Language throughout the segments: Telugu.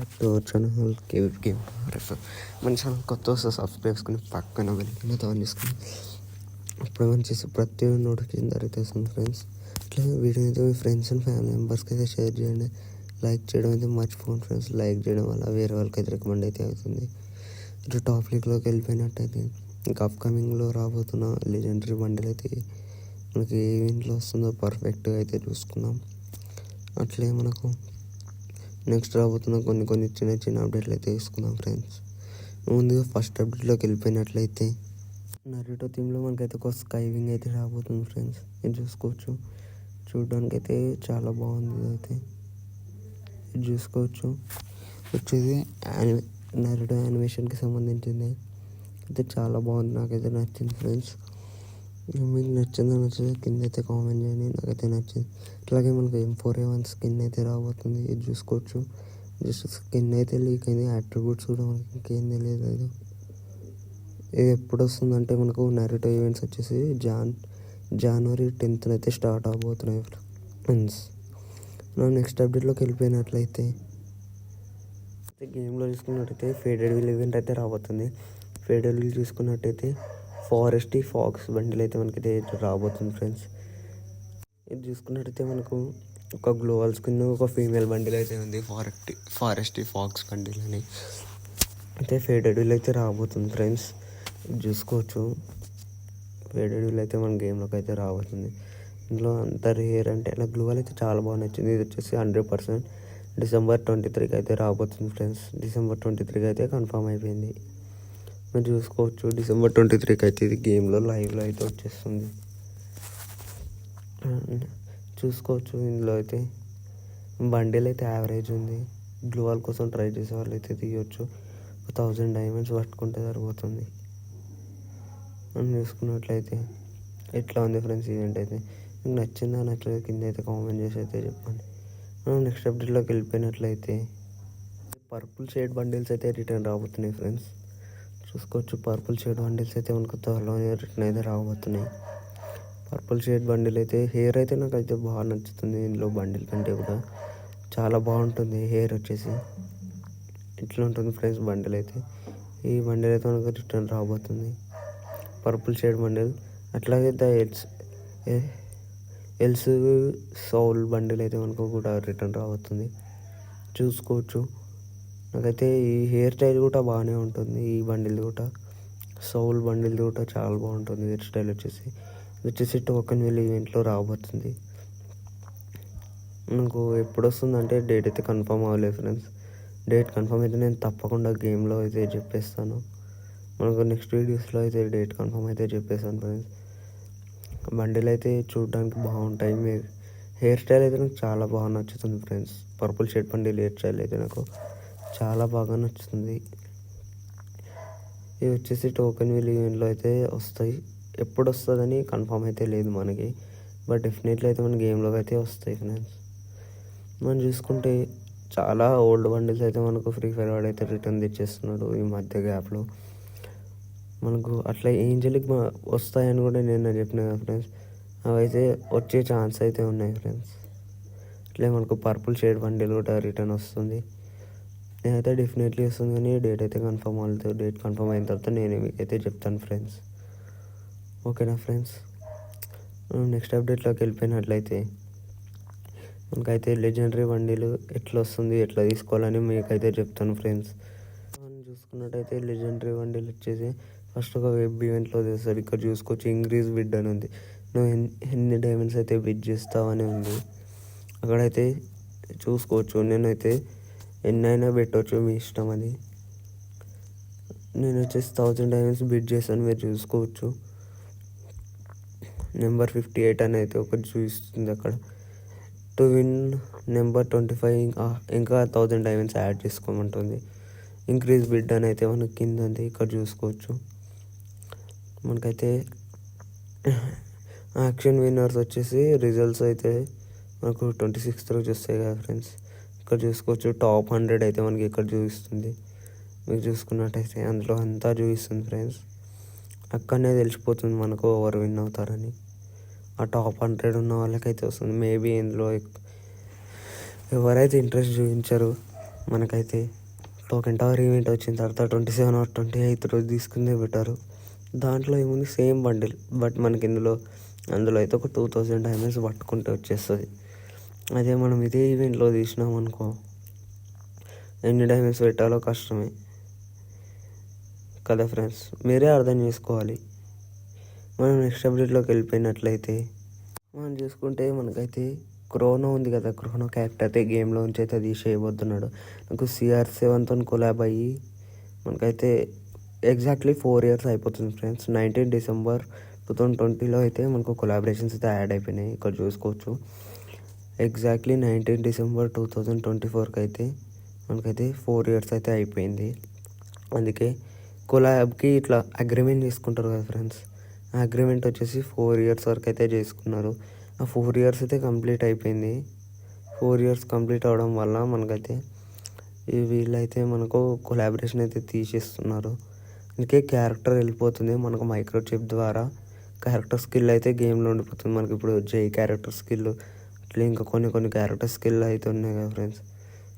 Back to our channel KV game refer. మన ఛానల్ కొత్త వస్తే సబ్స్క్రైబ్ చేసుకుని పక్కన వెళ్ళి ఆన్ చేసుకుని అప్పుడు మనం చేసే ప్రతి నోటిఫికేషన్ జరుగుతుంది ఫ్రెండ్స్. ఇట్లా వీడియో అయితే మీ ఫ్రెండ్స్ అండ్ ఫ్యామిలీ మెంబర్స్కి అయితే షేర్ చేయండి. లైక్ చేయడం అయితే మర్చిపోండి ఫ్రెండ్స్. లైక్ చేయడం వల్ల వేరే వాళ్ళకి అయితే రికమెండ్ అయితే అవుతుంది. ఇట్లా టాప్ లీగ్లోకి వెళ్ళిపోయినట్టయితే ఇంకా అప్కమింగ్లో రాబోతున్న లెజెండరీ బండిల్ అయితే మనకి ఏ ఈవెంట్లో వస్తుందో పర్ఫెక్ట్గా అయితే చూసుకున్నాం. అట్లే మనకు నెక్స్ట్ రాబోతున్న కొన్ని చిన్న చిన్న అప్డేట్లు అయితే తీసుకుందాం ఫ్రెండ్స్. ముందుగా ఫస్ట్ అప్డేట్లోకి వెళ్ళిపోయినట్లయితే నరుటో థీమ్లో మనకైతే ఒక స్కై వింగ్ అయితే రాబోతుంది ఫ్రెండ్స్. ఇది చూసుకోవచ్చు, చూడడానికి అయితే చాలా బాగుంది. ఇదైతే ఇది చూసుకోవచ్చు, వచ్చేది నరుటో యానిమేషన్కి సంబంధించింది. అయితే చాలా బాగుంది, నాకైతే నచ్చింది ఫ్రెండ్స్. మీకు నచ్చింది కింద అయితే కామెంట్ చేయండి. నాకైతే నచ్చింది. అట్లాగే మనకు M4A1 స్కిన్ అయితే రాబోతుంది. ఇది చూసుకోవచ్చు, జస్ట్ స్కిన్ అయితే లీక్ అయింది. అట్రిబ్యూట్స్ కూడా మనకి ఇంకేం తెలియదు. ఇది ఎప్పుడు వస్తుందంటే మనకు నరుటో ఈవెంట్స్ వచ్చేసి జనవరి 10th అయితే స్టార్ట్ అవబోతున్నాయి ఫ్రెండ్స్. మనం నెక్స్ట్ అప్డేట్లోకి వెళ్ళిపోయినట్లయితే గేమ్లో చూసుకున్నట్టయితే ఫేడెడ్ విల్ ఈవెంట్ అయితే రాబోతుంది. ఫేడెడ్ విల్ చూసుకున్నట్టయితే ఫారెస్ట్ ఫాక్స్ బండిల్ అయితే మనకైతే రాబోతుంది ఫ్రెండ్స్. ఇది చూసుకున్నట్టయితే మనకు ఒక గ్లోవల్ స్కిన్, ఒక ఫీమేల్ బండిల్ అయితే ఉంది, ఫారెస్ట్ ఫాక్స్ బండిల్ అని. అయితే ఫేడెడ్ విల్ అయితే రాబోతుంది ఫ్రెండ్స్. ఇది చూసుకోవచ్చు, ఫేడెడ్ విల్ అయితే మన గేమ్లోకి అయితే రాబోతుంది. ఇందులో అంత రేర్ అంటే ఇలా గ్లోవల్ అయితే చాలా బాగా నచ్చింది. ఇది వచ్చేసి 100% December 23కి అయితే రాబోతుంది ఫ్రెండ్స్. December 23కి అయితే కన్ఫర్మ్ అయిపోయింది. మీరు చూసుకోవచ్చు, December 23కి అయితే ఇది గేమ్లో లైవ్లో అయితే వచ్చేస్తుంది. చూసుకోవచ్చు, ఇందులో అయితే బండిల్ అయితే యావరేజ్ ఉంది. గ్లోవల్ కోసం ట్రై చేసే వాళ్ళు అయితే తీయవచ్చు. 1000 డైమండ్స్ పట్టుకుంటే సరిపోతుంది. మనం చూసుకున్నట్లయితే ఎట్లా ఉంది ఫ్రెండ్స్ ఈవెంట్ అయితే. మీకు నచ్చిందా నచ్చలేదు కింద అయితే కామెంట్ చేసి అయితే చెప్పండి. మనం నెక్స్ట్ అప్డేట్లోకి వెళ్ళిపోయినట్లయితే పర్పుల్ షేడ్ బండిల్స్ అయితే రిటర్న్ రాబోతున్నాయి ఫ్రెండ్స్. చూసుకోవచ్చు, పర్పుల్ షేడ్ బండిల్స్ అయితే మనకు త్వరలోనే రిటర్న్ అయితే రాబోతున్నాయి. పర్పుల్ షేడ్ బండిల్ అయితే హెయిర్ అయితే నాకు అయితే బాగా నచ్చుతుంది. ఇందులో బండిల్ కంటే కూడా చాలా బాగుంటుంది. హెయిర్ వచ్చేసి ఇట్లా ఉంటుంది ఫ్రెండ్స్ బండిల్ అయితే. ఈ బండిల్ అయితే మనకు రిటర్న్ రాబోతుంది, పర్పుల్ షేడ్ బండిల్. అట్లాగే ఎల్స్ సౌల్ బండిల్ అయితే మనకు కూడా రిటర్న్ రాబోతుంది. చూసుకోవచ్చు, నాకైతే ఈ హెయిర్ స్టైల్ కూడా బాగానే ఉంటుంది. ఈ బండిల్ కూడా సౌల్ బండిల్ కూడా చాలా బాగుంటుంది. హెయిర్ స్టైల్ వచ్చేసి టోకెన్ విల్ ఈవెంట్లో రాబోతుంది. మనకు ఎప్పుడు వస్తుందంటే డేట్ అయితే కన్ఫర్మ్ అవ్వలేదు ఫ్రెండ్స్. డేట్ కన్ఫర్మ్ అయితే నేను తప్పకుండా గేమ్లో అయితే చెప్పేస్తాను. మనకు నెక్స్ట్ వీడియోస్లో అయితే డేట్ కన్ఫర్మ్ అయితే చెప్పేస్తాను ఫ్రెండ్స్. బండిల్ అయితే చూడడానికి బాగుంటాయి. మీరు హెయిర్ స్టైల్ అయితే నాకు చాలా బాగా నచ్చుతుంది friends. Purple shade bundle hair style అయితే నాకు చాలా బాగా నచ్చుతుంది. ఇవి వచ్చేసి టోకెన్ విల్ ఈవెంట్లో అయితే వస్తాయి. ఎప్పుడు వస్తుందని కన్ఫర్మ్ అయితే లేదు మనకి, బట్ డెఫినెట్లీ అయితే మన గేమ్లోకి అయితే వస్తాయి ఫ్రెండ్స్. మనం చూసుకుంటే చాలా ఓల్డ్ బండిల్స్ అయితే మనకు ఫ్రీ ఫైర్ వాడు అయితే రిటర్న్ తెచ్చేస్తున్నాడు ఈ మధ్య గ్యాప్లో. మనకు అట్లా ఏంజలిక్ వస్తాయని కూడా నేను చెప్పిన కదా ఫ్రెండ్స్, అవి అయితే వచ్చే ఛాన్స్ అయితే ఉన్నాయి ఫ్రెండ్స్. అట్లే మనకు పర్పుల్ షేడ్ బండిల్ కూడా రిటర్న్ వస్తుంది. నేనైతే డెఫినెట్లీ వస్తుంది, కానీ డేట్ అయితే కన్ఫర్మ్ అవుతుంది. డేట్ కన్ఫర్మ్ అయిన తర్వాత నేను మీకైతే చెప్తాను ఫ్రెండ్స్. ఓకేనా ఫ్రెండ్స్. నెక్స్ట్ అప్డేట్లోకి వెళ్ళిపోయినట్లయితే మనకైతే లెజెండరీ బండిలు ఎట్లా వస్తుంది, ఎట్లా తీసుకోవాలని మీకైతే చెప్తాను ఫ్రెండ్స్. మనం చూసుకున్నట్టయితే లెజెండరీ బండిల్ వచ్చేసి ఫస్ట్ ఒక వెబ్ ఈవెంట్లో చేస్తాడు. ఇక్కడ చూసుకోవచ్చు, ఇంక్రీజ్ బిడ్ అని ఉంది. నువ్వు ఎన్ని డైమండ్స్ అయితే బిడ్ చేస్తావని ఉంది. అక్కడైతే చూసుకోవచ్చు, నేనైతే ఎన్నైనా పెట్టవచ్చు, మీ ఇష్టం అది. నేను వచ్చేసి 1000 డైమండ్స్ బిడ్ చేశాను. మీరు చూసుకోవచ్చు, నెంబర్ 58 అని అయితే ఒకటి చూపిస్తుంది అక్కడ. టు విన్ నెంబర్ 25 ఇంకా 1000 డైమండ్స్ యాడ్ చేసుకోమంటుంది. ఇంక్రీజ్ బిడ్ అని అయితే మనకి కింద ఉంది, ఇక్కడ చూసుకోవచ్చు. మనకైతే యాక్షన్ విన్నర్స్ వచ్చేసి రిజల్ట్స్ అయితే మనకు 26th రోజు వస్తాయి కదా ఫ్రెండ్స్. ఇక్కడ చూసుకోవచ్చు, టాప్ 100 అయితే మనకి ఇక్కడ చూపిస్తుంది. మీరు చూసుకున్నట్టయితే అందులో అంతా చూపిస్తుంది ఫ్రెండ్స్. అక్కడనే తెలిసిపోతుంది మనకు ఎవరు విన్ అవుతారని. ఆ టాప్ 100 ఉన్న వాళ్ళకైతే వస్తుంది. మేబీ ఇందులో ఎవరైతే ఇంట్రెస్ట్ చూపించారో మనకైతే టోకెన్ టవర్ ఈవెంట్ వచ్చిన తర్వాత 27 or 28 రోజు తీసుకుందే బెటర్. దాంట్లో ఏముంది సేమ్ బండిల్, బట్ మనకి అందులో అయితే ఒక 2000 డైమండ్స్ పట్టుకుంటే వచ్చేస్తుంది. అదే మనం ఇదే ఈవెంట్లో తీసినాం అనుకో, ఎన్ని డైమండ్స్ పెట్టాలో కష్టమే కదా ఫ్రెండ్స్, మీరే అర్థం చేసుకోవాలి. మనం నెక్స్ట్ అప్డేట్లోకి వెళ్ళిపోయినట్లయితే మనం చూసుకుంటే మనకైతే క్రోనో ఉంది కదా, క్రోనో క్యారెక్టర్ అయితే గేమ్లో నుంచి అయితే తీసేయబోతున్నాడు. నాకు CR7తో కొలాబ్ అయ్యి మనకైతే ఎగ్జాక్ట్లీ 4 years అయిపోతుంది ఫ్రెండ్స్. 19 December 2020లో అయితే మనకు కొలాబరేషన్స్ అయితే యాడ్ అయిపోయినాయి. ఇక్కడ చూసుకోవచ్చు ఎగ్జాక్ట్లీ 19 December 2024కి అయితే మనకైతే 4 years అయితే అయిపోయింది. అందుకే కొలాబ్కి ఇట్లా అగ్రిమెంట్ చేసుకుంటారు కదా ఫ్రెండ్స్, ఆ అగ్రిమెంట్ వచ్చేసి 4 years వరకు అయితే చేసుకున్నారు. ఆ 4 years అయితే కంప్లీట్ అయిపోయింది. 4 years కంప్లీట్ అవడం వల్ల మనకైతే వీళ్ళైతే మనకు కొలాబరేషన్ అయితే తీసేస్తున్నారు. అందుకే క్యారెక్టర్ వెళ్ళిపోతుంది మనకు మైక్రోచిప్ ద్వారా. క్యారెక్టర్ స్కిల్ అయితే గేమ్లో ఉండిపోతుంది. మనకి ఇప్పుడు జై క్యారెక్టర్ స్కిల్ అట్లే ఇంకా కొన్ని క్యారెక్టర్ స్కిల్ అయితే ఉన్నాయి కదా ఫ్రెండ్స్,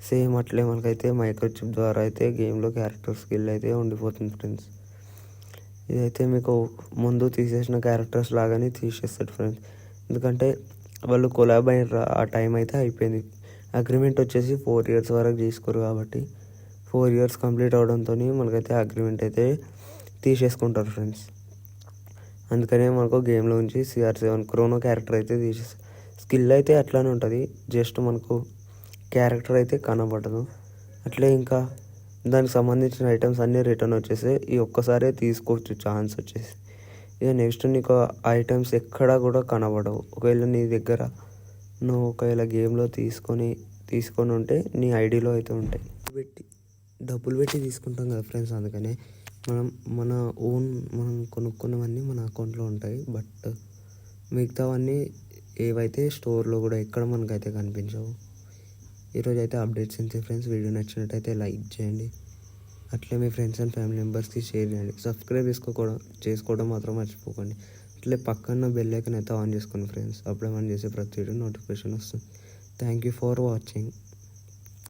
సేమ్ అట్లే మనకైతే మైక్రోచిప్ ద్వారా అయితే గేమ్లో క్యారెక్టర్ స్కిల్ అయితే ఉండిపోతుంది ఫ్రెండ్స్. ఇదైతే మీకు ముందు తీసేసిన క్యారెక్టర్స్ లాగానే తీసేస్తాడు ఫ్రెండ్స్, ఎందుకంటే వాళ్ళు కొలాబ్ అయిన ఆ టైం అయితే అయిపోయింది. అగ్రిమెంట్ వచ్చేసి 4 years వరకు తీసుకోరు కాబట్టి 4 years కంప్లీట్ అవడంతో మనకైతే అగ్రిమెంట్ అయితే తీసేసుకుంటారు ఫ్రెండ్స్. అందుకనే మనకు గేమ్లో నుంచి CR7 క్రోనో క్యారెక్టర్ అయితే తీసేస్తారు. స్కిల్ అయితే అట్లానే ఉంటుంది, జస్ట్ మనకు క్యారెక్టర్ అయితే కనబడదు. అట్లే ఇంకా దానికి సంబంధించిన ఐటమ్స్ అన్నీ రిటర్న్ వచ్చేసి ఈ ఒక్కసారే తీసుకోవచ్చు ఛాన్స్ వచ్చేసి. ఇక నెక్స్ట్ నీకు ఐటమ్స్ ఎక్కడా కూడా కనబడవు. ఒకవేళ నీ దగ్గర నువ్వు ఒకవేళ గేమ్లో తీసుకొని ఉంటే నీ ఐడిలో అయితే ఉంటాయి. డబ్బులు పెట్టి తీసుకుంటాం కదా ఫ్రెండ్స్, అందుకనే మనం కొనుక్కున్నవన్నీ మన అకౌంట్లో ఉంటాయి. బట్ మిగతావన్నీ ఏవైతే స్టోర్లో కూడా ఎక్కడ మనకైతే కనిపించవు. ఈరోజు అయితే అప్డేట్స్ అంతే ఫ్రెండ్స్. వీడియో నచ్చినట్టయితే లైక్ చేయండి, అట్లే మీ ఫ్రెండ్స్ అండ్ ఫ్యామిలీ మెంబర్స్కి షేర్ చేయండి. సబ్స్క్రైబ్ చేసుకోవడం మాత్రం మర్చిపోకండి. అట్లే పక్కన బెల్ ఐకాన్ అయితే ఆన్ చేసుకోండి ఫ్రెండ్స్, అప్పుడే మనం చేసే ప్రతి వీడియో నోటిఫికేషన్ వస్తుంది. Thank you for watching.